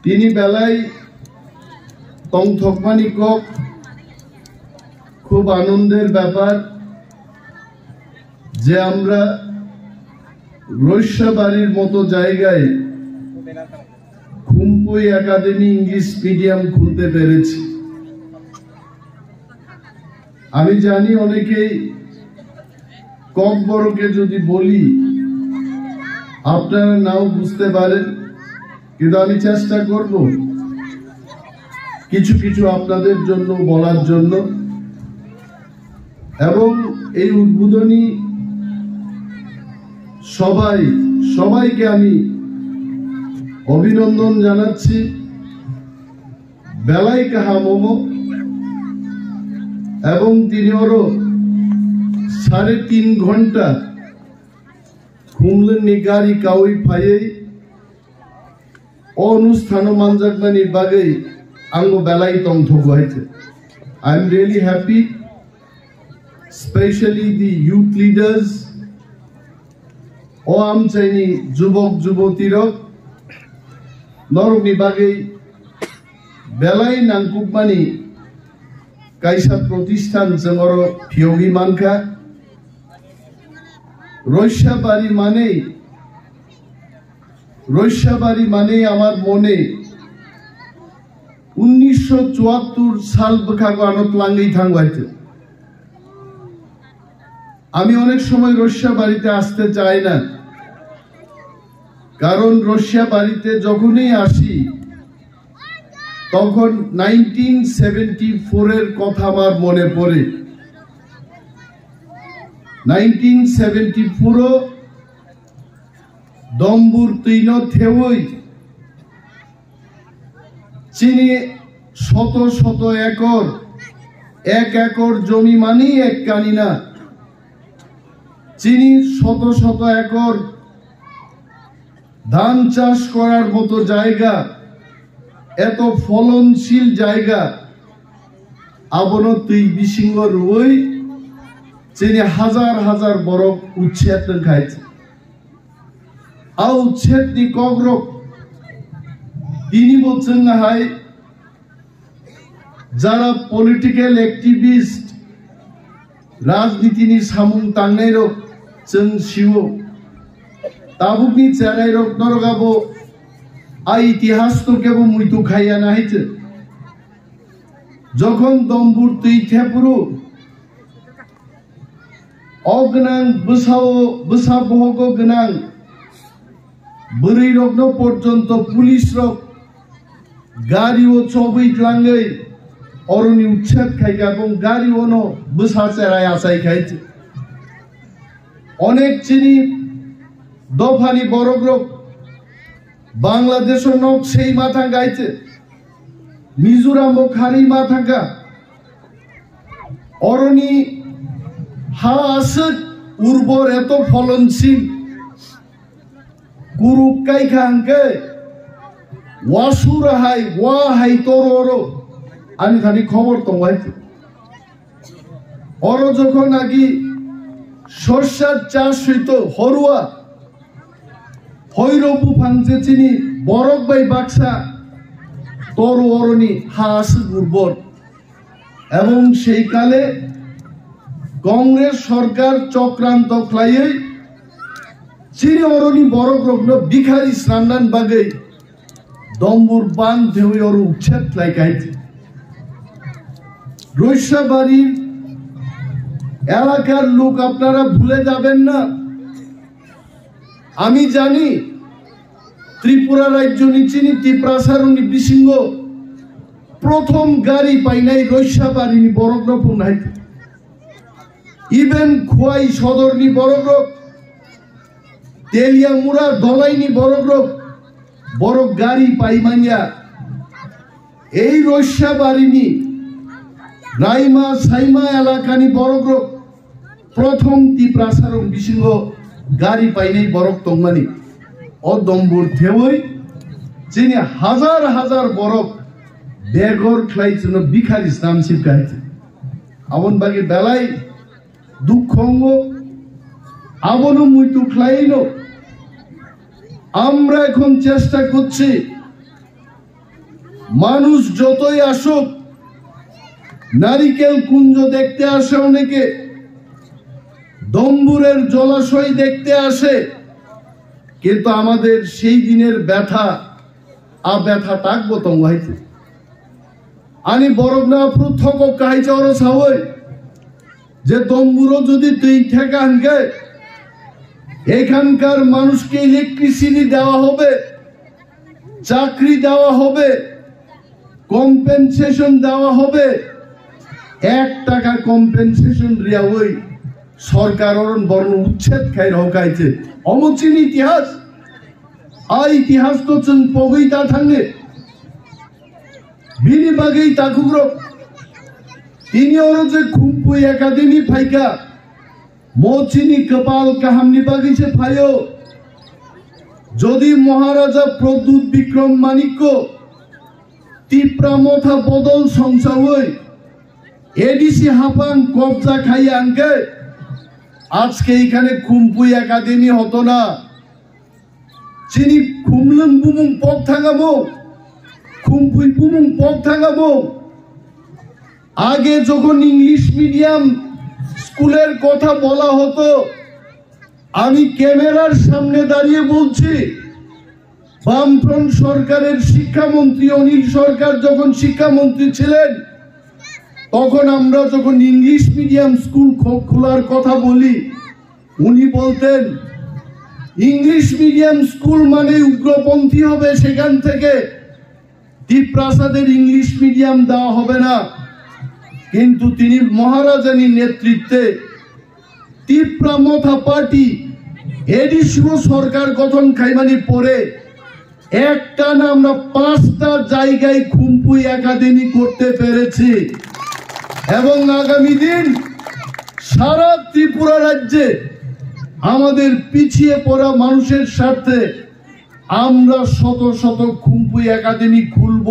তিনি বেলায় তং থকমানি কক খুব আনন্দের ব্যাপার যে আমরা রৈশাবাড়ির মতো জায়গায় খুম্পুই একাডেমি ইংলিশ মিডিয়াম খুলতে পেরেছি। আমি জানি অনেকেই কক বরকে যদি বলি আপনারা নাও বুঝতে পারেন, কিন্তু আমি চেষ্টা করব কিছু কিছু আপনাদের জন্য বলার জন্য। এবং এই উদ্বোধনী সবাইকে আমি অভিনন্দন জানাচ্ছি। বেলাই কাহা মোমো এবং তিনি আরো 3.5 ঘন্টা খুমলেন গাড়ি কাউই ফাইয়ে অনুষ্ঠান মানজাকমানি বাগে আঙ্গো বেলাই তং থগো হয়েছে। I am really happy, especially the youth leaders ও আম চাইনি যুবক যুবতীরা নরকনি বাগে বেলাই নাংকুকমানি কাইসা প্রতিষ্ঠান জঙ্গর ফিয়োগি মানখা রৈশাবাড়ি মানে আমার মনে 1974 সাল বখাগো আনত লাঙ্গেই থাঙ্গাইতে। আমি অনেক সময় রৈশাবাড়িতে আসতে চাই না, কারণ রৈশাবাড়িতে যখনই আসি তখন 1974 এর কথা আমার মনে পড়ে। 1974 দম্বুর তৈন থেওই চিনি শত শত একর, 1 একর জমি মানেই এক কানি না, চিনি শত শত একর ধান চাষ করার মতো জায়গা, এত ফলনশীল জায়গা আবনো তুই বিসিংহ রুই চিনি হাজার হাজার বরক উচ্ছেদ খাইছে। আও উচ্ছেদ নি কগ্রক তিনি বলছেন না হাই যারা পলিটিক্যাল অ্যাক্টিভিস্ট রাজনীতি নি সামুং তাংনাই রক जों सिवो ताबुकनि চেরাই রক নরগাবো আই ইতিহাস তো কেবো মুইতু খাইয়া নাইছে। যখন দম্বুর তুই থেপুরু অগনাং বসা বহগ গনাং বরই রগ্ন পর্যন্ত পুলিশ রক গাড়ি ও চবই লাঙ্গই অরণি উচ্ছেদ খাইগা এবং গাড়ি ওনো বসা চেরাই আসাই খাইছে। অনেক চিনি দফানি বরগ্রক বাংলাদেশ নক সেই মাথা গাইছে, মিজোরাম ও খারি মাথাকা অরণি হা আসক উর্বর এত ফলনশীল কুরুক কাইখা হাঙ্কে ওয়াসুরা হাই ওয়া হাই তোর আমি খালি খবর তো হইছে। অর যখন আগি সরষার চাষ হইতো হরুয়া হৈরবু ফাংছে চিনি বরক বাই বাক্সা তোর অরণি হাস উর্বর। এবং সেই কালে কংগ্রেস সরকার চক্রান্ত খাইয়ে চিনি অরণি বরক রগ্ন বিখারি স্নান্দান বাগে দম্বুর বান ধেউই অর উচ্ছেদ লাইকাইছে। রৈশাবাড়ির এলাকার লোক আপনারা ভুলে যাবেন না। আমি জানি ত্রিপুরা রাজ্য নিচিনি তিপ্রাসার বিসিংহ প্রথম গাড়ি পাই নাই রৈশাবাড়ি নি বরগ্রপ নাই। ইভেন খোয়াই সদর নি বরগ্রপ, তেলিয়া মুড়া দলাই নি বরগ্রপ বরক গাড়ি পাইমাইয়া এই রৈশাবাড়ি নি রাইমা সাইমা এলাকানি বরগ্রপ প্রথম তিপ্রাসার বিসিংহ গাড়ি পাইনি বরক তংমানি অদম্বুর থেওই যিনি হাজার হাজার বরক বেগর খাইছিল বিখারি স্নান শিখাইছে। আমন বাকি বেলাই দুঃখঙ্গ আবনও মুইতু খাইল। আমরা এখন চেষ্টা করছি মানুষ যতই আসুক, নারিকেল কুঞ্জ দেখতে আসে অনেকে, দম্বুরের জলাশয় দেখতে আসে, কিন্তু আমাদের সেই দিনের ব্যথা ব্যথা থাকবো তো হয়েছে। আনি বরক না প্রথক কাহিছে ওর সাবই যে দম্বুরও যদি তুই ঠেকা আনকে, এখানকার মানুষকে ইলেকট্রিসিটি দেওয়া হবে, চাকরি দেওয়া হবে, কম্পেনসেশন দেওয়া হবে। 1 টাকা কম্পেনসেশন রিয়া ওই সরকার বর্ণ উচ্ছেদ খাই রকাইছে অমচিন ইতিহাস। ইতিহাস তো চুন পগই তা থাঙ্গে বিনি বাগেই তাকুগ্র তিনি ওর যে খুম্পুই একাডেমি ফাইকা মচিনি কপাল কাহামনি বাগিছে ফাইও। যদি মহারাজা প্রদ্যুৎ বিক্রম মানিক্য তিপ্রা মথা বদল সংসার হই এডিসি হাফাং কবজা খাইয়ে আনকে আজকে এখানে খুম্পুই একাডেমি হতো না। চিনি খুমলুম বুমুং পক থাঙ্গামো, খুম্পুই বুমুং পক থাঙ্গামো। আগে যখন ইংলিশ মিডিয়াম স্কুলের কথা বলা হতো, আমি ক্যামেরার সামনে দাঁড়িয়ে বলছি, বামফ্রন্ট সরকারের শিক্ষামন্ত্রী অনিল সরকার যখন শিক্ষামন্ত্রী ছিলেন, তখন আমরা যখন ইংলিশ মিডিয়াম স্কুল খোলার কথা বলি, উনি বলতেন ইংলিশ মিডিয়াম স্কুল মানে উগ্রপন্থী হবে, সেখান থেকে তিপ্রাসাদের ইংলিশ মিডিয়াম দেওয়া হবে না। কিন্তু তিনি মহারাজানির নেতৃত্বে তিপ্রা মথা পার্টি এডিসিও সরকার গঠন কাইমানি পরে একটা না আমরা 5টা জায়গায় খুম্পুই একাডেমি করতে পেরেছি। এবং আগামী দিন সারা ত্রিপুরা রাজ্যে আমাদের পিছিয়ে পড়া মানুষের স্বার্থে আমরা শত শত খুম্পুই একাডেমি খুলব।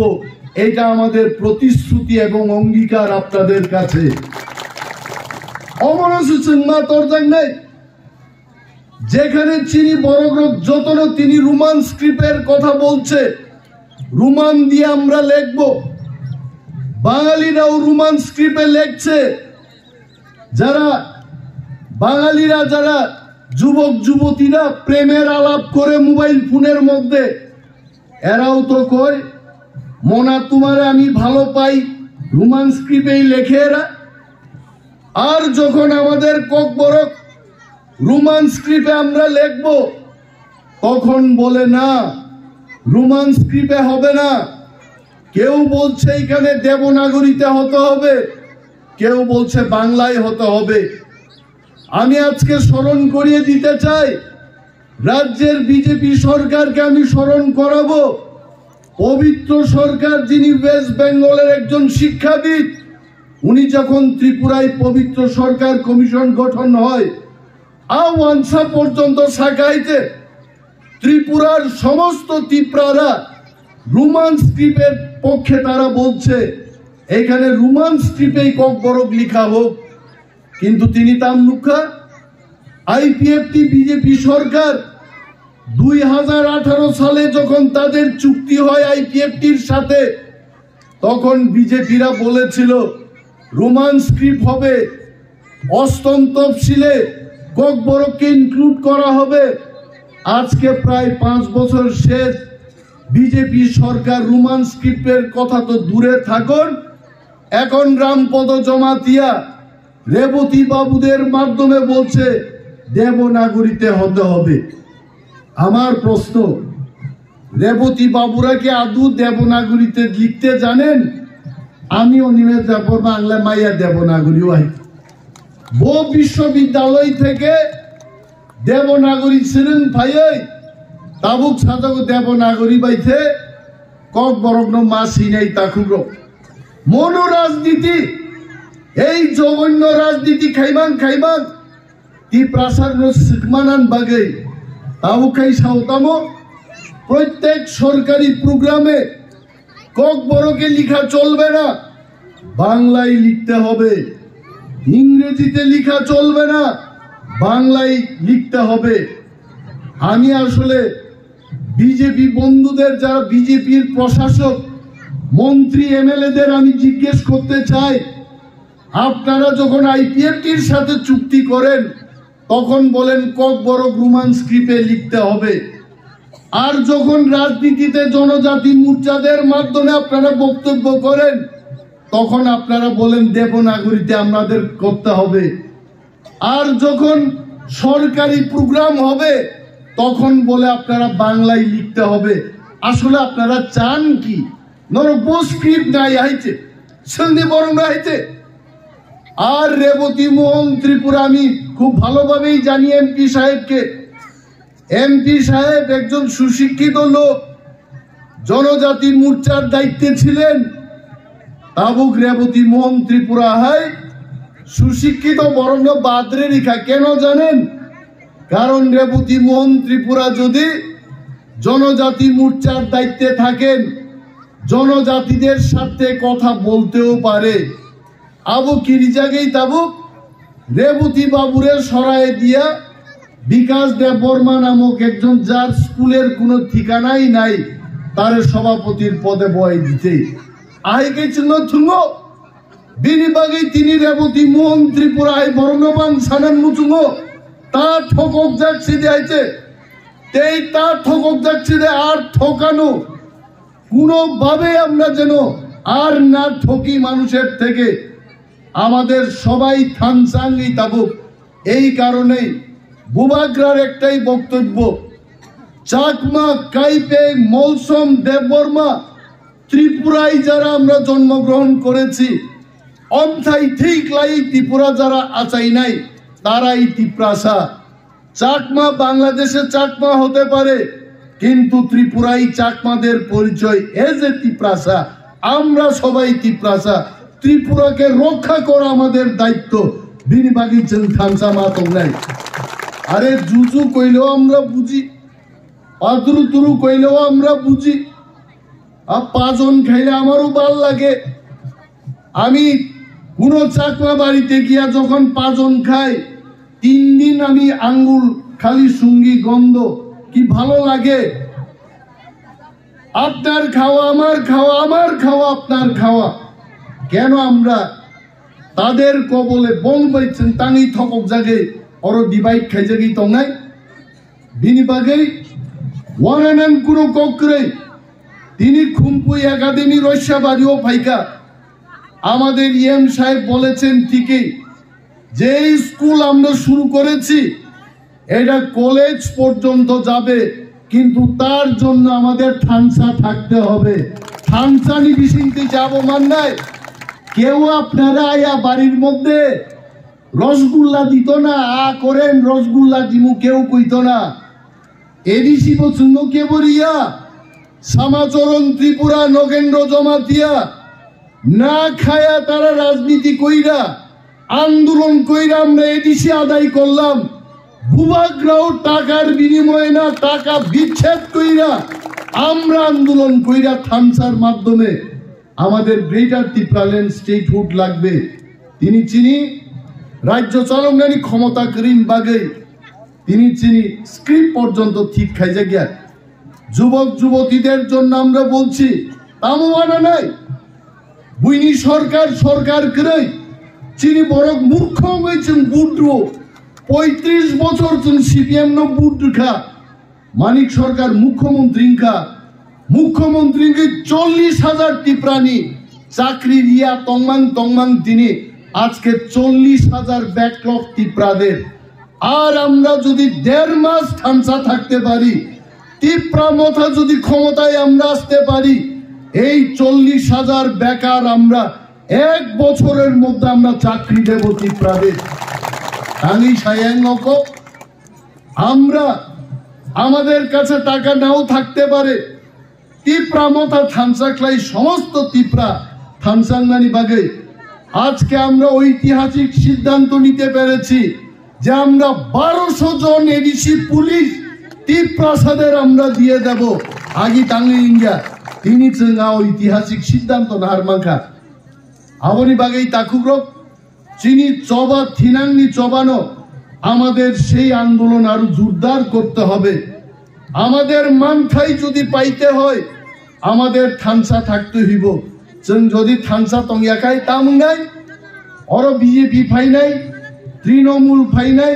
এটা আমাদের প্রতিশ্রুতি এবং অঙ্গীকার আপনাদের কাছে। যেখানে চিনি বড়গ্রহ যতন তিনি রোমান স্ক্রিপ্টের কথা বলছে, রোমান দিয়ে আমরা লিখব, বাঙালিরাও রোমান স্ক্রিপ্টে লিখছে। যারা বাঙালিরা যারা যুবক যুবতীরা প্রেমের আলাপ করে মোবাইল ফোনের মধ্যে, এরাও তো কয় মনা তোমারে আমি ভালো পাই, রোমান স্ক্রিপ্টেই লেখে এরা। আর যখন আমাদের কক বরক রোমান স্ক্রিপ্টে আমরা লিখব, তখন বলে না রোমান স্ক্রিপ্টে হবে না। কেউ বলছে এখানে দেবনাগরীতে হতে হবে, কেউ বলছে বাংলায় হতে হবে। আমি আজকে স্মরণ করিয়ে দিতে চাই, রাজ্যের বিজেপি সরকারকে আমি স্মরণ করাবো, পবিত্র সরকার যিনি ওয়েস্ট বেঙ্গলের একজন শিক্ষাবিদ, উনি যখন ত্রিপুরায় পবিত্র সরকার কমিশন গঠন হয়, ওয়ানসা পর্যন্ত শাখাইতে ত্রিপুরার সমস্ত তিপ্রারা রোমান স্ক্রিপ্টের পক্ষে তারা বলছে এখানে রোমান স্ক্রিপ্টেই কক বরক লিখা হোক। কিন্তু তিনি তামলুকা আইপিএফটি বিজেপি সরকার 2018 সালে যখন তাদের চুক্তি হয় আইপিএফটির সাথে, তখন বিজেপিরা বলেছিল রোমান স্ক্রিপ্ট হবে, অষ্টম তফসিলে কক বরককে ইনক্লুড করা হবে। আজকে প্রায় 5 বছর শেষ, বিজেপি সরকার রোমান স্ক্রিপ্টের কথা তো দূরে থাকুন, এখন রামপদ জমাতিয়া রেবতী বাবুদের মাধ্যমে বলছে দেবনাগরীতে হতে হবে। আমার প্রশ্ন, রেবতী বাবুরা কি আদৌ দেবনাগরীতে লিখতে জানেন? আমিও নিমে যাব বাংলা মাইয়া দেবনাগরী হয়। বহু বিশ্ববিদ্যালয় থেকে দেবনাগরী ছিলেন ভাইয়াই তাবুক সাজাগ দেবনাগরী বাইতে কক বরগ্ন মাসি নেই তাকুগ্র মনো রাজনীতি, এই জঘন্য রাজনীতি খাইবাং খাইবাং তিপ্রাসার শিখমানান বাগে তাবুকাই সাউতামো। প্রত্যেক সরকারি প্রোগ্রামে কক বরকে লিখা চলবে না, বাংলায় লিখতে হবে। ইংরেজিতে লিখা চলবে না, বাংলায় লিখতে হবে। আমি আসলে বিজেপি বন্ধুদের, যারা বিজেপির প্রশাসক, মন্ত্রী এমএলএদের আমি জিজ্ঞেস করতে চাই, আপনারা যখন আইপিএফটির সাথে চুক্তি করেন তখন বলেন কক বরক রোমান স্ক্রিপ্টে লিখতে হবে, আর যখন রাজনীতিতে জনজাতি মোর্চাদের মাধ্যমে আপনারা বক্তব্য করেন তখন আপনারা বলেন দেবনাগরীতে আমাদের করতে হবে, আর যখন সরকারি প্রোগ্রাম হবে তখন বলে আপনারা বাংলায় লিখতে হবে। আসলে আপনারা চান কি? স্ক্রিপ্ট নাই আইছে, সন্ধি বরং আইছে। আর রেবতী মোহন ত্রিপুরা আমি খুব ভালোভাবেই জানি এমপি সাহেবকে। এমপি সাহেব একজন সুশিক্ষিত লোক, জনজাতি মোর্চার দায়িত্বে ছিলেন। তাবুক রেবতী মোহন ত্রিপুরা হয় সুশিক্ষিত বরং বাদরে রেখা। কেন জানেন? কারণ রেবতী মোহন ত্রিপুরা যদি জনজাতি মোর্চার দায়িত্বে থাকেন, জনজাতিদের সাথে কথা বলতেও পারে। আবু কিরি জায়গায় তাবুক রেবতী বাবুরে সরায় দিয়া বিকাশ দেব বর্মা নামক একজন, যার স্কুলের কোনো ঠিকানাই নাই, তার সভাপতির পদে বয় দিতে আই গেছিল থুঙ্গ বিনিবাগে তিনি রেবতী মোহন ত্রিপুরায় বর্ণবান সানান মুচুঙ্গ তার ঠকক যাচ্ছে যাইছে তেই তার ঠকক যাচ্ছে আর ঠকানো কোনোভাবে আমরা যেন আর না ঠকি মানুষের থেকে। আমাদের সবাই থানসাঙ্গি তাবুক। এই কারণেই বুবাগ্রার একটাই বক্তব্য, চাকমা, কাইপে, মৌসুম, দেববর্মা ত্রিপুরায় যারা আমরা জন্মগ্রহণ করেছি, অন্থাই ঠিক লাই ত্রিপুরা যারা আচাই নাই তারাই তিপ্রাসা। চাকমা বাংলাদেশে চাকমা হতে পারে, কিন্তু ত্রিপুরাই চাকমাদের পরিচয় এজ এ তিপ্রাসা। আমরা সবাই তিপ্রাসা। ত্রিপুরাকে রক্ষা করা আমাদের দায়িত্ব। বিনিবাগী থানসা মাতক নাই। আরে জুজু কইলেও আমরা বুঝি, পাতুরু তুরু কইলেও আমরা বুঝি, আর পাঁচজন খাইলে আমারও ভাল লাগে। আমি কোন চাকমা বাড়িতে গিয়া যখন পাঁচজন খাই 3 দিন আমি আঙ্গুল খালি সঙ্গী গন্ধ, কি ভালো লাগে। আপনার খাওয়া আমার খাওয়া, আমার খাওয়া আপনার খাওয়া। কেন আমরা তাদের কবলে বল পাইছেন টাঙি থকক জাগে অর ডিভাইড খাই জাগি তো নাই। বিনিবাগে ওয়ানানান কুরো ককরে তিনি খুম্পুই একাডেমি রস্যা বাড়িও ফাইকা। আমাদের ইএম সাহেব বলেছেন ঠিকই, যে স্কুল আমরা শুরু করেছি এটা কলেজ পর্যন্ত যাবে, কিন্তু তার জন্য আমাদের থানসা থাকতে হবে। থানসা নিবিসিনতে যাব মান নাই। কেউ আপনারা আয়া বাড়ির মধ্যে রসগোল্লা দিত না, করেন রসগোল্লা দিমু কেউ কইত না। এডিসি পছন্দ কে বলিয়া শ্যামাচরণ ত্রিপুরা নগেন্দ্র জমাতিয়া না খায়া তারা রাজনীতি কইরা আন্দোলন কইরা আমরা এডিসি আদায় করলাম। ভূভাগ্রাও টাকার বিনিময়ে না, টাকা বিচ্ছেদ কইরা আমরা আন্দোলন কইরা থানসার মাধ্যমে আমাদের গ্রেটার ত্রিপুরাল্যান্ড স্টেটহুড লাগবে। তিনি চিনি রাজ্য চলঙ্গানি ক্ষমতা করিম বাগে তিনি চিনি স্ক্রিপ্ট পর্যন্ত ঠিক খাইজে গিয়া। যুবক যুবতীদের জন্য আমরা বলছি তামোয়ানা নাই, বুইনি সরকার সরকার করে চিনি বড় মূর্খ হয়েছেন। বুড্রো 35 বছর সিপিএম ন বুড খা মানিক সরকার মুখ্যমন্ত্রীকে 40,000 টিপ্রানি চাকরি দিয়া তংমাং তংমাং তিনি আজকে 40,000 ব্যাকলগ টিপ্রাদের। আর আমরা যদি 1.5 মাস থানসা থাকতে পারি, টিপ্রা মথা যদি ক্ষমতায় আমরা আসতে পারি, এই 40,000 বেকার আমরা 1 বছরের মধ্যে আমরা চাকরি দেব টিপ্রাদের। টাঙ্গি সায়াঙ্গক আমরা আমাদের কাছে টাকা নাও থাকতে পারে, টিপ্রা মথা থানসা ক্লাই সমস্ত টিপ্রা থানসাঙ্গানি বাগে আজকে আমরা ঐতিহাসিক সিদ্ধান্ত নিতে পেরেছি যে আমরা 1200 জন এডিসি পুলিশ টিপ্রাসাদের আমরা দিয়ে দেব। আগে টাঙ্গি ইন্ডিয়া তিনি চেঙ্গা ঐতিহাসিক সিদ্ধান্ত নাহার মাখা আবনি বাগেই তাকুগ্রক চিনি চবা থিনাঙ্গি চবানো। আমাদের সেই আন্দোলন আরো জোরদার করতে হবে। আমাদের মানথাই যদি পাইতে হয় আমাদের থানসা থাকতে হইব। যদি থানসা তঙ্গিয়া খাই তামঙ্গাই অর বিজেপি ফাই নাই, তৃণমূল ফাই নাই।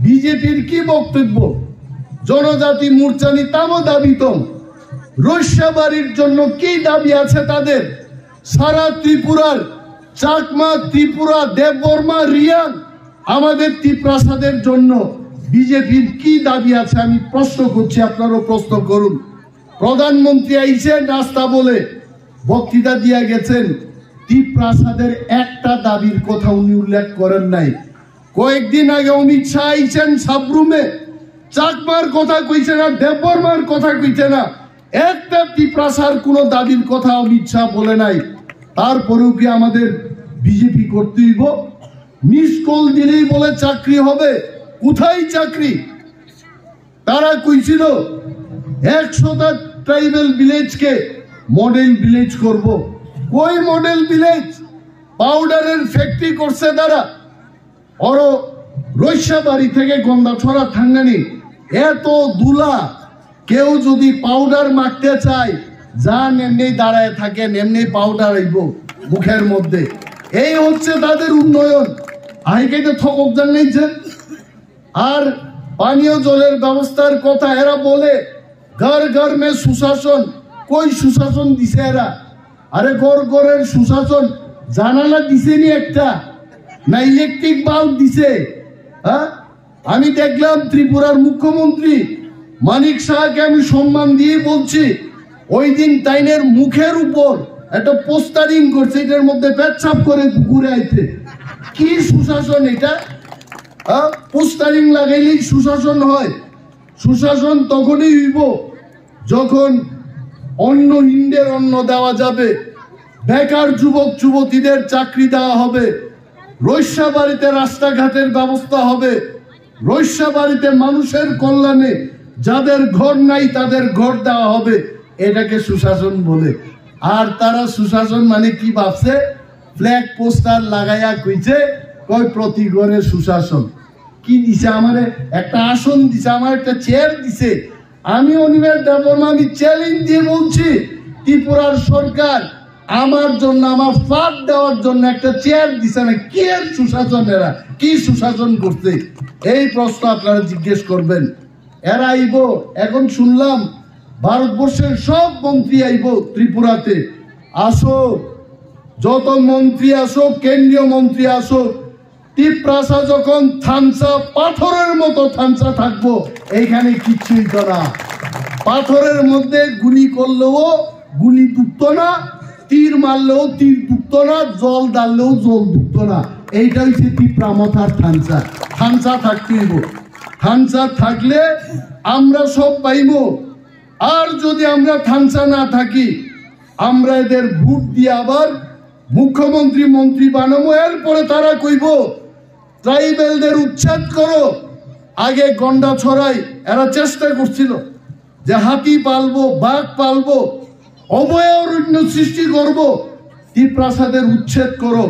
বিজেপির কি বক্তব্য? জনজাতি মোর্চানি তামো দাবিতম। রস্যাবাড়ির জন্য কি দাবি আছে তাদের? সারা ত্রিপুরার চাকমা, ত্রিপুরা, দেববর্মা, রিয়াং, আমাদের তিপ্রাসাদের জন্য বিজেপির কি দাবি আছে? আমি প্রশ্ন করছি, আপনারও প্রশ্ন করুন। প্রধানমন্ত্রী আইছেন রাস্তা বলে বক্তৃতা দিয়া গেছেন, তিপ্রাসাদের একটা দাবির কথা উনি উল্লেখ করেন নাই। কয়েকদিন আগে অমিত শাহ আইছেন সাবরুমে, চাকমার কথা কইছে না, দেববর্মার কথা কইছে না, একটা তিপ্রাসার কোন দাবির কথা অমিত শাহ বলে নাই। তারপরেও কি আমাদের বিজেপি করতে হইব? মিস কল দিলেই বলে চাকরি হবে? কোথায় চাকরি? তারা কইছিল 100টা ট্রাইবাল ভিলেজকে মডেল ভিলেজ করব। কই মডেল ভিলেজ? পাউডারের ফ্যাক্টরি করছে তারা। ওর রস্যাবাড়ি থেকে গন্ডাছড়া থাঙ্গানি এত দুলা, কেউ যদি পাউডার মাখতে চায়, যান এমনি দাঁড়ায় থাকেন, এমনি পাউডার আইব মুখের মধ্যে। এই হচ্ছে তাদের উন্নয়ন। আইকেটে থকক জানাইছেন। আর পানীয় জলের ব্যবস্থার কথা এরা বলে ঘর ঘর মে সুশাসন। কই সুশাসন দিছে এরা? আরে ঘর ঘরের সুশাসন জানালা দিছেনি একটা, না ইলেকট্রিক বাল্ব দিছে? হ্যাঁ, আমি দেখলাম ত্রিপুরার মুখ্যমন্ত্রী মানিক শাহকে আমি সম্মান দিয়ে বলছি, ওই দিন তাইনের মুখের উপর একটা পোস্টারিং করছে, এটার মধ্যে পেচ্ছাপ করে ঘুরে আইতে। কি সুশাসন এটা? পোস্টারিং লাগাইলেই সুশাসন হয়? সুশাসন তখনই হইব যখন অন্ন হিন্দের অন্ন দেওয়া যাবে, বেকার যুবক যুবতীদের চাকরি দেওয়া হবে, রস্যাবাড়িতে রাস্তাঘাটের ব্যবস্থা হবে, রস্যাবাড়িতে মানুষের কল্যাণে যাদের ঘর নাই তাদের ঘর দেওয়া হবে। এটাকে সুশাসন বলে। আর তারা সুশাসন মানে কি ভাবছে? ফ্ল্যাগ পোস্টার লাগাইয়া কইছে কয় প্রতি ঘরে সুশাসন। কি দিছে? আমারে একটা আসন দিছে, আমার একটা চেয়ার দিছে। আমি অনিমেষ দেববর্মা, আমি চ্যালেঞ্জ দিয়ে বলছি, ত্রিপুরার সরকার আমার জন্য, আমার ফাঁদ দেওয়ার জন্য একটা চেয়ার দিছে না। কি এর সুশাসন? এরা কি সুশাসন করছে? এই প্রশ্ন আপনারা জিজ্ঞেস করবেন। এরা আইব, এখন শুনলাম ভারতবর্ষের সব মন্ত্রী আইব ত্রিপুরাতে। আসো, যত মন্ত্রী আসো, কেন্দ্রীয় মন্ত্রী আসো, তিপ্রাসা যখন থানসা, পাথরের মতো থানসা থাকবো, এইখানে কিচ্ছুই তো না। পাথরের মধ্যে গুলি করলেও গুলি ঢুকতো না, তীর মারলেও তীর ঢুকতো না, জল ডাললেও জল ঢুকতো না। এইটা হচ্ছে তিপ্রামথার থানসা। থানসা থাকতে হইব। থানসা থাকলে আমরা সব পাইব। আর যদি আমরা থানসা না থাকি, আমরা এদের ভোট দিয়ে আবার মুখ্যমন্ত্রী মন্ত্রী বানাবো। এরপরে তারা কইব ট্রাইবেলদের উচ্ছেদ করো। আগে গন্ডা ছড়াই এরা চেষ্টা করছিল যে হাতি পালবো, বাঘ পালবো, অভয়ারণ্য সৃষ্টি করব। তিপ্রাসাদের উচ্ছেদ করো।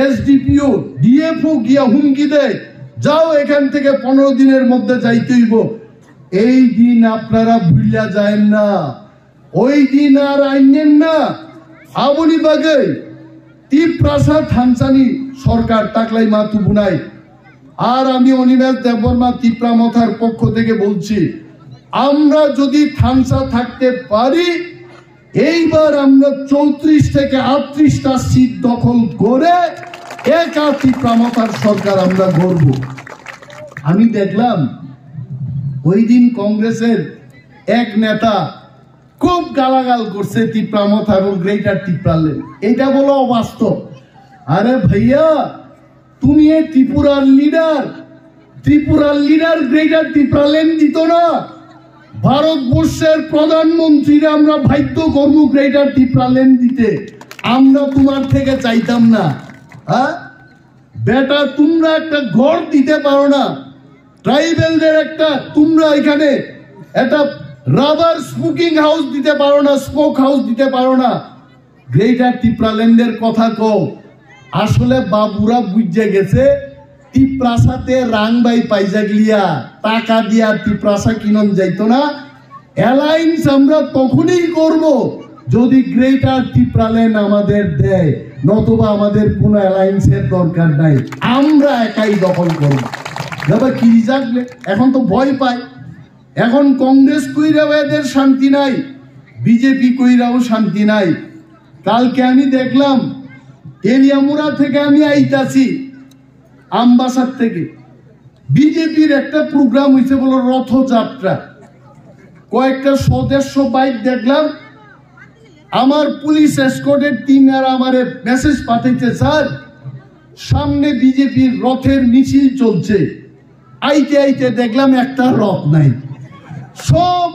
এসডিপিও, ডিএফও গিয়া হুমকি দেয়, যাও এখান থেকে 15 দিনের মধ্যে যাইতে হইব। এই দিন আপনারা ভুলিয়া যায় না, ওই দিন আর আইনেন না। আবনি বাগে তিপ্রাসা থানসানি সরকার টাকলাই মাতু বুনাই। আর আমি অনিমেষ দেববর্মা তিপ্রামথার পক্ষ থেকে বলছি, আমরা যদি থানসা থাকতে পারি, এইবার আমরা 34 থেকে 38টা সিট দখল করে একা তিপ্রামথার সরকার আমরা গড়ব। আমি দেখলাম ওই দিন কংগ্রেসের এক নেতা খুব গালাগাল করছে তিপ্রামথা এবং গ্রেটার ত্রিপুরাল্যান্ড। এটা বলো অবাস্তব। আরে ভাইয়া, তুমি এই ত্রিপুরার লিডার গ্রেটার ত্রিপুরাল্যান্ড দিত না। ভারতবর্ষের প্রধানমন্ত্রীরা আমরা বাধ্য করব গ্রেটার ত্রিপুরাল্যান্ড দিতে। আমরা তোমার থেকে চাইতাম না। হ্যাঁ বেটা, তোমরা একটা ঘর দিতে পারো না ট্রাইবেলদের, একটা তোমরা এখানে একটা রাবার স্মোকিং হাউস দিতে পারো না, স্মোক হাউস দিতে পারো না। গ্রেটার ত্রিপুরাল্যান্ডের কথা কও। আসলে বাবুরা বুঝে গেছে তিপ্রাসাতে রাংবাই পাইজা গিয়া টাকা দিয়া তিপ্রাসা কিনন যাইতো না। অ্যালায়েন্স আমরা তখনই করব যদি গ্রেটার ত্রিপুরাল্যান্ড আমাদের দেয়, নতুবা আমাদের কোনো অ্যালায়েন্সের দরকার নাই, আমরা একাই দখল করব। দাদা কি জাগলে এখন তো ভয় পায়, এখন কংগ্রেস কইরাও এদের শান্তি নাই, বিজেপি কইরাও শান্তি নাই। কালকে আমি দেখলাম তেলিয়ামুড়া থেকে আমি আইতাছি আমবাসার থেকে, বিজেপির একটা প্রোগ্রাম হয়েছে বলো রথযাত্রা, কয়েকটা সদস্য বাইক দেখলাম, আমার পুলিশ এসকর্টের টিম আর আমারে মেসেজ পাঠাইতে, স্যার সামনে বিজেপির রথের মিছিল চলছে, আইতে আইতে দেখলাম একটা রথ নাই, সব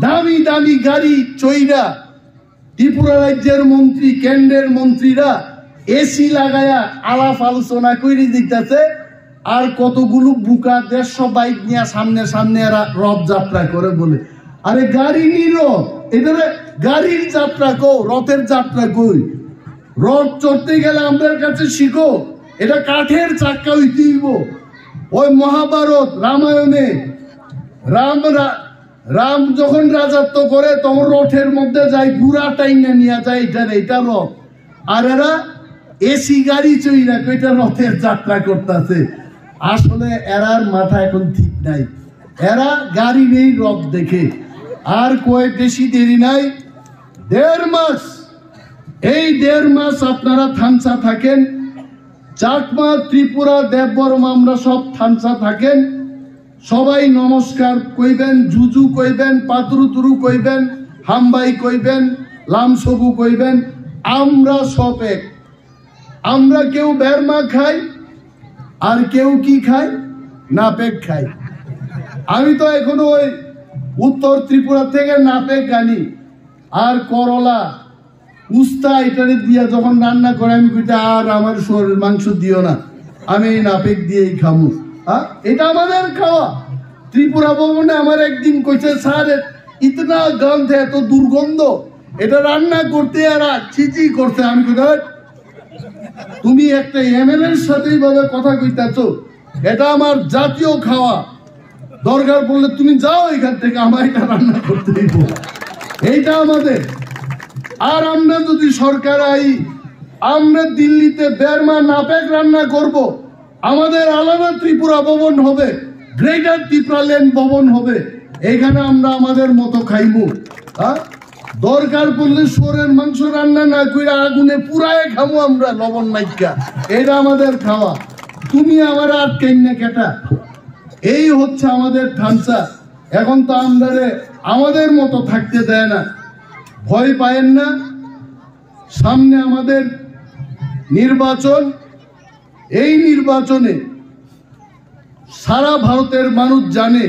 দামি দামি গাড়ি চইরা ত্রিপুরা রাজ্যের মন্ত্রী কেন্দ্রের মন্ত্রীরা এসি লাগায়া আলাপ আলোচনা করে দিতেছে, আর কতগুলো বুকা 150 বাইক নিয়ে সামনে সামনে এরা রথযাত্রা করে বলে। আরে গাড়ি নিল, এটা গাড়ির যাত্রা কো, রথের যাত্রা কই? রথ চড়তে গেলে আমাদের কাছে শিখো, এটা কাঠের চাক্কা হইতেইব। ওই মহাভারত রামায়ণে রাম যখন রাজত্ব করে তখন রথের মধ্যে যায়, ঘুরা টাইনে নিয়ে যায়, এটা রথ। আর এরা এসি গাড়ি চইরা কইটা রথের যাত্রা করতেছে। আসলে এরার মাথা এখন ঠিক নাই, এরা গাড়ি নেই রথ দেখে। আর কয়েক বেশি দেরি নাই, 1.5 মাস, এই 1.5 মাস আপনারা থানসা থাকেন, চাকমা ত্রিপুরা দেববর্ম আমরা সব থানসা থাকেন, সবাই নমস্কার কইবেন, জুজু কইবেন, পাতুরু তুরু কইবেন, হামবাই কইবেন, লামসবু কইবেন, আমরা সব এক। আমরা কেউ বেরমা খাই আর কেউ কি খায়, নাপেক খাই। আমি তো এখনো ওই উত্তর ত্রিপুরা থেকে নাপেক আনি, আর করলা উস্তা এটারে দিয়া যখন রান্না করে আমি কইতে, আর আমার শরীরের মাংস দিও না, আমি এই নাপেক দিয়েই খামু। এটা আমাদের খাওয়া। ত্রিপুরা ভবনে আমার একদিন কইছে, স্যার ইতনা গন্ধ, এত দুর্গন্ধ, এটা রান্না করতে আর চিচি করতে। আমি কই, তুমি একটা এমএলএর সাথে এইভাবে কথা কইতাছো, এটা আমার জাতীয় খাওয়া, দরকার পড়লে তুমি যাও এখান থেকে, আমার এটা রান্না করতে দিব, এইটা আমাদের। আর আমরা যদি সরকার আই, আমরা দিল্লিতে বেরমা নাপেক রান্না করব, আমাদের আলাদা ত্রিপুরা ভবন হবে, গ্রেটার ত্রিপুরাল্যান্ড ভবন হবে, এখানে আমরা আমাদের মতো খাইমু। দরকার পড়লে শোরের মাংস রান্না না কইরা আগুনে পুরায় খামু আমরা, লবণ নাইকা, এটা আমাদের খাওয়া। তুমি আমার আটকেন না কেটা, এই হচ্ছে আমাদের ধানসা। এখন তো আমাদের মতো থাকতে দেয় না, ভয় পায়েন না। সামনে আমাদের নির্বাচন, এই নির্বাচনে সারা ভারতের মানুষ জানে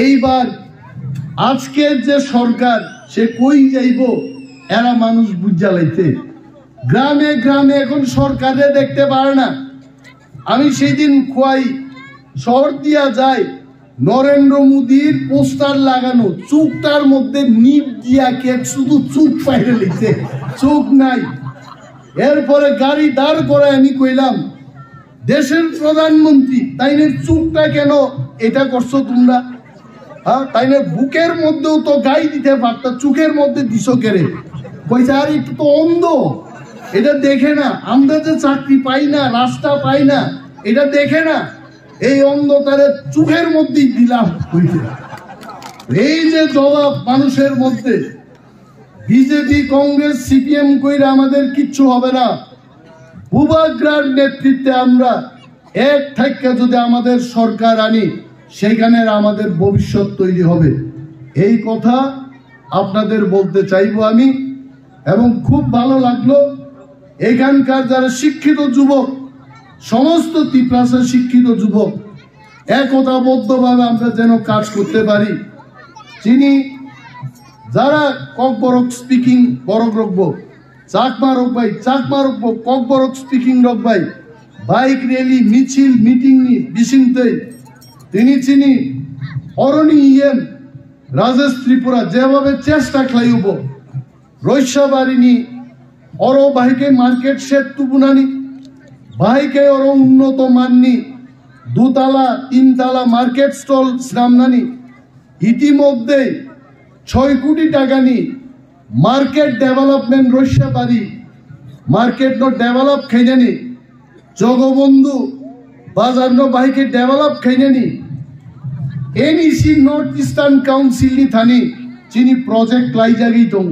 এইবার আজকের যে সরকার সে কই যাইব, এরা মানুষ বুঝা লাইতে। গ্রামে গ্রামে এখন সরকারে দেখতে পারে না। আমি সেই দিন খোয়াই শহর দিয়া যাই, নরেন্দ্র মোদীর পোস্টার লাগানো, চুকটার মধ্যে নিপ দিয়া কে শুধু চুক পাইরে লিখছে, চুক নাই। এরপরে গাড়ি দাঁড় করে আমি কইলাম, দেশের প্রধানমন্ত্রী, তাইনে চুকটা কেন এটা করছো তোমরা? তাইনে বুকের মধ্যেও তো গাই দিতে পারত, চুকের মধ্যে দিছো কেড়ে? কইছে আর একটু তো অন্ধ, এটা দেখে না, আমরা যে চাকরি পাই না, রাস্তা পাই না, এটা দেখে না, এই অন্ধতারে চোখের মধ্যেই দিলাম। এই যে জবাব মানুষের মধ্যে, বিজেপি কংগ্রেস সিপিএম কইরা আমাদের কিচ্ছু হবে না। ভূভাগ্রার নেতৃত্বে আমরা এক থেকে যদি আমাদের সরকার আনি, সেখানে আমাদের ভবিষ্যৎ তৈরি হবে। এই কথা আপনাদের বলতে চাইবো আমি। এবং খুব ভালো লাগলো এখানকার যারা শিক্ষিত যুবক, সমস্ত তিপ্রাসা শিক্ষিত যুবক একতাবদ্ধভাবে আমরা যেন কাজ করতে পারি। যিনি যারা কক বরক স্পিকিং বরক রকবো, চাকমা রকবাই চাকমা রকবো, কক বরক স্পিকিং রকবাই, বাইক র্যালি মিছিল মিটিং নি বিশিংতে তিনি চিনি অরণি ইয়েন রাজেশ ত্রিপুরা যেভাবে চেষ্টা খাইব রৈশা বাড়িনি অর বাহিকে মার্কেট শেড তুবুনানি বাহিকে অর উন্নত মাননি 2 তালা 3 তালা মার্কেট স্টল শ্রামনানি ইতিমধ্যে 6 কোটি টাকা নি মার্কেট ডেভেলপমেন্ট রইসা পারি মার্কেট নো ডেভেলপ খাইনি জগবন্ধু বাজার নো বাইকে ডেভেলপ খাইনি এনইসি নর্থ ইস্টার্ন কাউন্সিল নি থানি চিনি প্রজেক্ট লাই জাগি দং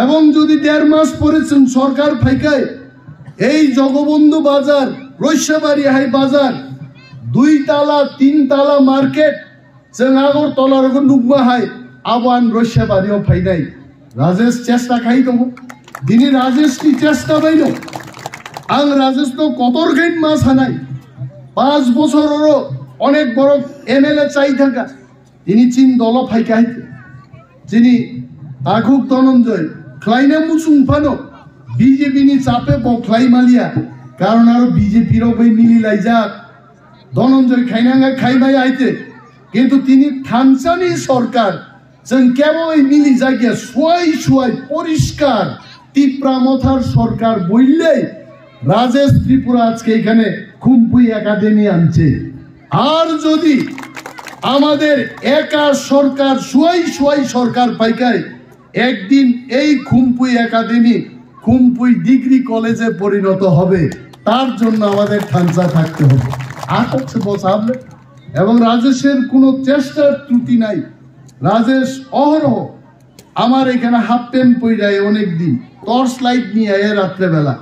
এবং যদি 1.5 মাস পরেছেন সরকার ফাইকায় এই জগবন্ধু বাজার রইসাবাড়ি হাই বাজার 2 তালা 3 তালা মার্কেট जों আগরতলার নুকমা হাই আবান রইসাবাড়িও ফাই নাই রাজেশ চেষ্টা খাই দङ দিনে রাজেশ কি চেষ্টা বাইল আং রাজেশ তো কতর গাইন মাস হানাই 5 বছরেরও অনেক বড় এমএলএ চাই থাকা তিনি চিন দল ফাইকাই যিনি আগুক ধনঞ্জয় খ্লাইনা মুসুং ফানো বিজেপি নি চাপে বখলাই মালিয়া কারণ আর বিজেপির ওই মিলি লাইজাক ধনঞ্জয় খাইনাঙ্গা খাইমাই আইতে কিন্তু তিনি থানসানি সরকার जों কেবল মিলি জায়গা সোয়াই সোয়াই পরিষ্কার তিপ্রামথার সরকার বললে রাজেশ ত্রিপুরা আজকে এখানে খুম্পুই একাডেমি আনছে আর যদি আমাদের একা সরকার সোয়াই সোয়াই সরকার পাইকায় একদিন এই খুম্পুই একাডেমি খুম্পুই ডিগ্রি কলেজে পরিণত হবে তার জন্য আমাদের থানসা থাকতে হবে আর হচ্ছে বসাবলে এবং রাজেশের কোনো চেষ্টার ত্রুটি নাই রাজেশ অহরহ আমার এখানে হাফ প্যান্ট পইরায় অনেক দিন টর্চ লাইট নিয়ে আয় রাত্রে বেলা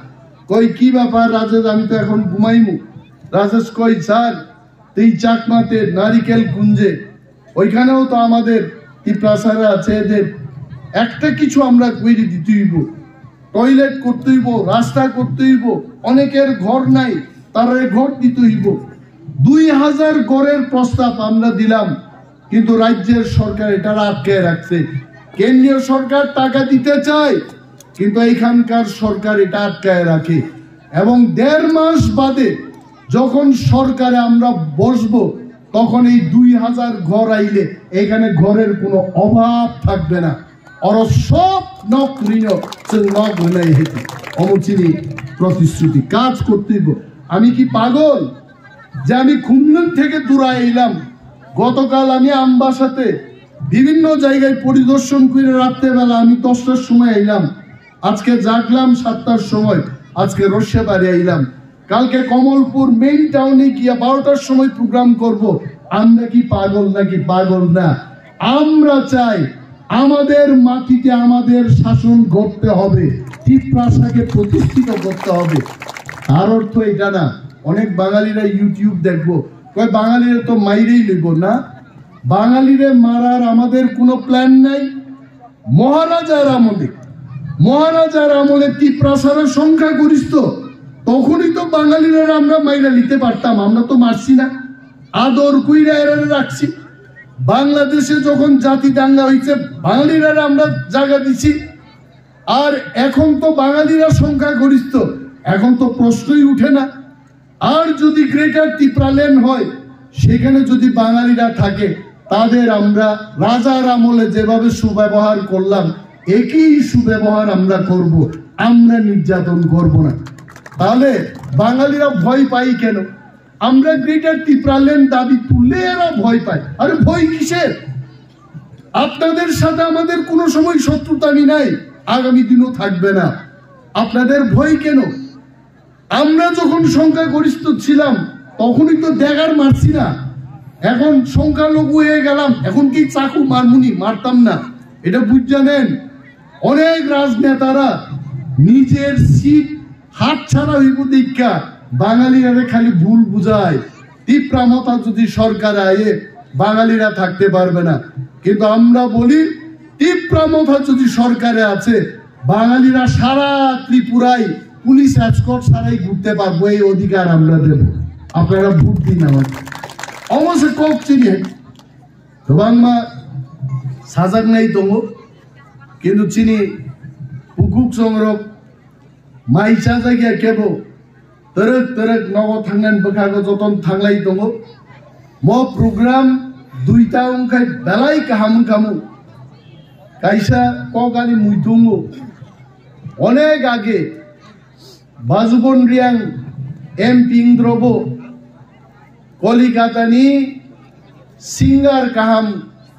কই কি ব্যাপার রাজেশ আমি তো এখন ঘুমাইমু রাজেশ কই স্যার এই চাকমাতে নারিকেল কুঞ্জে ওইখানেও তো আমাদের তিপ্রাসারা আছে এদের একটা কিছু আমরা কইরে দিতে হইব টয়লেট করতে হইব রাস্তা করতে হইব অনেকের ঘর নাই তারা ঘর দিতে হইব 2000 ঘরের প্রস্তাব আমরা দিলাম কিন্তু রাজ্যের সরকার এটা আটকে রাখছে কেন্দ্রীয় সরকার টাকা দিতে চায় কিন্তু এইখানকার সরকার এটা আটকায় রাখে এবং 1.5 মাস বাদে যখন সরকারে আমরা বসবো তখন এই 2000 ঘর আইলে এখানে ঘরের কোনো অভাব থাকবে না আর সব নকরিন নকরিনাই হেঁটে অমচিনি প্রতিশ্রুতি কাজ করতে আমি কি পাগল যে আমি খুমলুন থেকে দূরে এলাম গতকাল আমি আমবাসাতে বিভিন্ন জায়গায় পরিদর্শন করে রাত্রেবেলা আমি 10টার সময় এলাম আজকে জাগলাম 7টার সময় আজকে রসিয়াবাড়ি আইলাম কালকে কমলপুর মেইন টাউনে গিয়ে 12টার সময় প্রোগ্রাম করব আমরা কি পাগল নাকি পাগল না আমরা চাই আমাদের মাটিতে আমাদের শাসন করতে হবে তিপ্রাসাকে প্রতিষ্ঠিত করতে হবে তার অর্থ এটা না অনেক বাঙালিরা ইউটিউব দেখবো কই বাঙালিরা তো মাইরেই লইব না বাঙালিরে মারার আমাদের কোনো প্ল্যান নাই মহারাজার আমলে তিপ্রাসারের সংখ্যা গরিষ্ঠ তখনই তো বাঙালিরা আমরা মাইরা নিতে পারতাম আমরা তো মারছি না আদর কইরা এরা রাখছি বাংলাদেশে যখন জাতি দাঙ্গা হয়েছে বাঙালিরা আমরা জায়গা দিছি আর এখন তো বাঙালিরা সংখ্যা গরিষ্ঠ এখন তো প্রশ্নই উঠে না আর যদি গ্রেটার তিপ্রাল্যান্ড হয় সেখানে যদি বাঙালিরা থাকে তাদের আমরা রাজার আমলে যেভাবে সুব্যবহার করলাম একই সুব্যবহার আমরা করব আমরা নির্যাতন করব না তাহলে বাঙালিরা ভয় পাই কেন আমরা গ্রেটার তিপ্রাল্যান্ড দাবি তুললে এরা ভয় পায় আরে ভয় কিসের আপনাদের সাথে আমাদের কোনো সময় শত্রুতা নাই আগামী দিনও থাকবে না আপনাদের ভয় কেন আমরা যখন সংখ্যাগরিষ্ঠ ছিলাম তখনই তো ড্যাগার মারছি না এখন সংখ্যালঘু হয়ে গেলাম এখন কি চাকু মারমুনি মারতাম না এটা বুঝ জানেন অনেক রাজনেতারা নিজের সিট হাত ছাড়া হইব দীক্ষা বাঙালিরা খালি ভুল বুঝায় তিপ্রামথা যদি সরকার আয়ে বাঙালিরা থাকতে পারবে না কিন্তু আমরা বলি তিপ্রামথা যদি সরকারে আছে বাঙালিরা সারা ত্রিপুরায় পুলিশ এসকর্ট ছাড়াই ঘুরতে পারবো এই অধিকার আমরা দেব আপনারা ভোট দিন আমাকে অবশ্য কক চিনি তো বাংলা সাজাক নাই দङ কিন্তু চিনি কুকুক সংরক মাইসা जायगाया केबो तरक तरक नग थांनान बखागो जतन थांलाय दङ म प्रग्राम 2टा अंखाय बेलाय काहाम कामु काइसा कगानि मुइदुङो अनेक आगे बाजुबन रियां एमपि इंद्रबो कलिकातानि सिंगार काहाम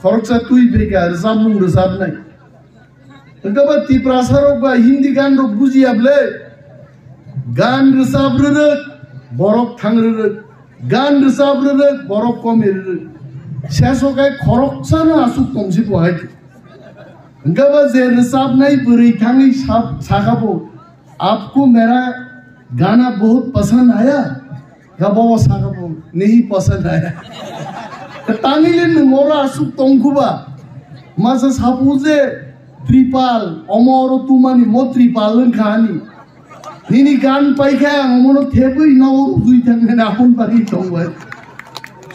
खरकसा तुई फेका रोजाब मुं रोजाब नाय गबा तिप्रासा रक बा हिंदी गान रक बुजियाबले गान रोजाब रोरक borok thang rorok gan roजाब रोरक borok kom rorok शेषोकाय खरकसा ना आसुक तंगसि बहाय गबा जे रोजाब नाय बोरै थाङै साखाबो आपको मेरा गाना बहुत पसंद आया गबा साखाबो नहीं पसंद आया तांगिले नोरा आसुक तंगखुबा मासा सापुजे त्रिपाल अमर तुमानी म त्रिपाल खानी निनी गान पाइखा अमनो थेबै नगर दुई थांगने आपन बारी तंगबाय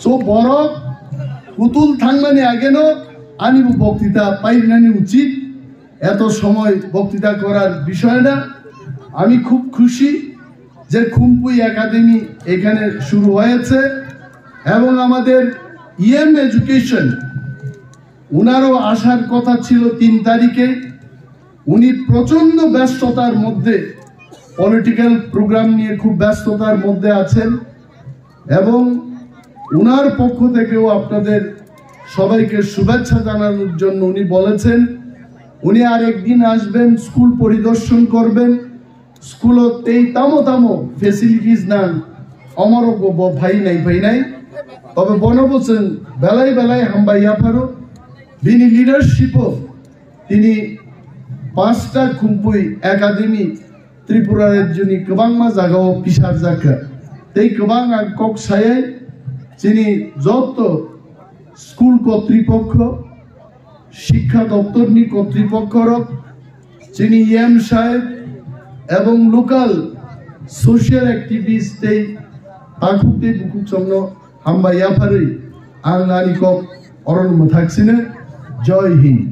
सो borok পুতুল থাংমানি আগে নো আনিব বক্তৃতা পাইনানি উচিত এত সময় বক্তৃতা করার বিষয় না আমি খুব খুশি যে খুমপুই একাডেমি এখানে শুরু হয়েছে এবং আমাদের ইএম এডুকেশন উনারও আসার কথা ছিল 3 তারিখে উনি প্রচন্ড ব্যস্ততার মধ্যে পলিটিক্যাল প্রোগ্রাম নিয়ে খুব ব্যস্ততার মধ্যে আছেন এবং উনার পক্ষ থেকেও আপনাদের সবাইকে শুভেচ্ছা জানানোর জন্য উনি বলেছেন উনি আর একদিন আসবেন স্কুল পরিদর্শন করবেন স্কুলতেই তামো ফ্যাসিলিটিস না আমার ভাই নাই তবে বনবচন বেলায় হামবাইয়া ফারো বিনি লিডারশিপও তিনি 5টা খুমপুই একাডেমি ত্রিপুরার জন্য গোबांमा জায়গাও পিসার জায়গা তাই गोबां কক সায়ে যিনি যত স্কুল কর্তৃপক্ষ শিক্ষা দপ্তরনি কর্তৃপক্ষরক যিনি এম সাহেব এবং লোকাল সোশ্যাল অ্যাক্টিভিস্টে তাকুতে বুকুক জন্য হামবাইয়া ফারই আং আনি কক অরণ মথাকসিনে জয় হিন্দ।